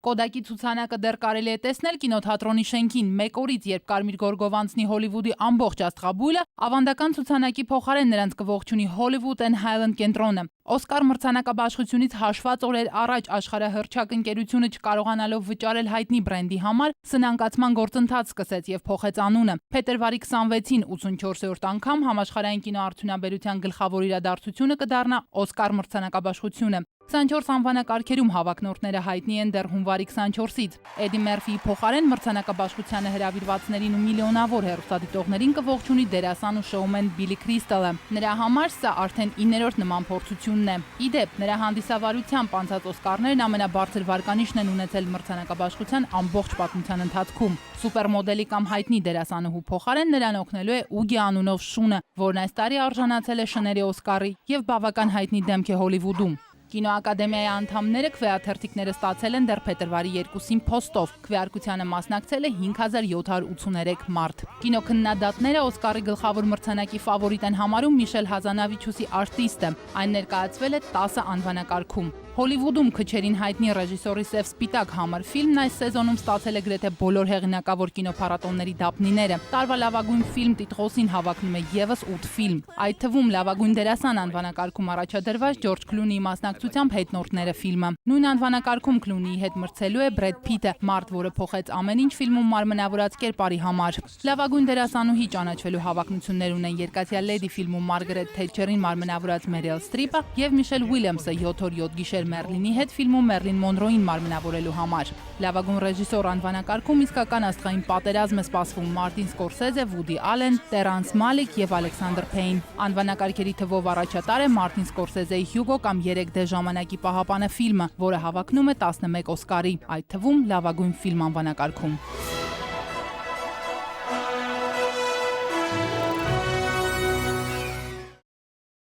Կոդակի ցուցանակը դեռ կարելի է տեսնել կինոթատրոնի շենքին մեկ օրից, երբ Կարմիր գորգով անցնի Հոլիվուդի ամբողջ աստղաբույլը, ավանդական ցուցանակի փոխարեն նրանց կողջունի Hollywood and Highland կենտրոնը։ Օսկար մրցանակաբաշխությունից հաշված օրեր առաջ աշխարհահռչակ ընկերությունը չկարողանալով վճարել հայտնի բրենդի համար սնանկացման գործընթաց սկսեց եւ փոխեց անունը։ Փետրվարի 26-ին 84-րդ անգամ համաշխարհային կինոարդյունաբերության գլխավոր իրադարձությունը կդառնա Օսկար մրցանակաբաշխությունը։ 24 անվանակարգերում հավակնորդները հայտնի են դեռ հունվարի 24-ից։ Էդի Մերֆիի փոխարեն մրցանակաբաշխությանը հրավիրվածներին ու միլիոնավոր հեռուստադիտողներին կողջունի դերասան ու շոումեն Բիլի Քրիստալը։ Նրա համար սա արդեն 9-րդ նման փորձությունն է։ Ի դեպ, նրա հանդիսավարությամբ անցած Օսկարներն ամենաբարձր վարկանիշն են ունեցել մրցանակաբաշխության ամբողջ պատմության ընթացքում։ Սուպերմոդելի կամ հայտնի դերասանուհու փոխարեն նրան օգնելու է Ուգի անունով շունը, որն այս տարի արժանացել է շների Օսկարի եւ բավական հայտնի դեմք է Հոլիվուդում։ Կինոակադեմիայի անդամները քվեաթերթիկները ստացել են դեռ փետրվարի 2-ին փոստով։ Քվեարկությանը մասնակցել է 5783 մարդ։ Կինոքննադատները Օսկարի գլխավոր մրցանակի ֆավորիտ են համարում Միշել Հազանավիչուսի Արտիստը։ Այն ներկայացվել է 10 անվանակարգում։ Հոլիվուդում քչերին հայտնի ռեժիսորի Սև Սպիտակ համար ֆիլմն այս սեզոնում ստացել է գրեթե բոլոր հեղինակավոր կինոփառատոների դափնիները։ Տարվա լավագույն ֆիլմ տիտղոսին հավակնում է եւս 8 ֆիլմ։ Այդ թվում լավագույն դերասան անվանակարգում առաջադրված Ջորջ Քլունիի մասնակցությամբ Հետնորդները ֆիլմը։ Նույն անվանակարգում Քլունիի հետ մրցելու է Բրեդ Փիթը, մարդ, որը փոխեց ամեն ինչ ֆիլմում մարմնավորած կերպարի համար։ Լավագույն դերասանուհի ճանաչվելու հավակնություններ ունեն Երկաթյա Լեդի ֆիլմում Մարգարետ Թետչերին մարմնավորած Մերիլ Ստրիպը եւ Միշել Ուիլյամսը 7 օր 7 գիշեր Մերլինի հետ ֆիլմում Մերլին Մոնրոին մարմնավորելու համար։ Լավագույն ռեժիսոր անվանակարգում իսկական աստղային պատերազմ է սպասվում Մարտին Սկորսեզե, Վուդի Ալեն, Տերանս Մալիկ եւ Ալեքսանդր Փեյն։ Անվանակարգերի թվով առաջատար է Մարտին Սկորսեզեի Հյուգո կամ 3D ժամանակի պահապանը ֆիլմը, որը հավակնում է 11 Օսկարի, այդ թվում լավագույն ֆիլմ անվանակարգում։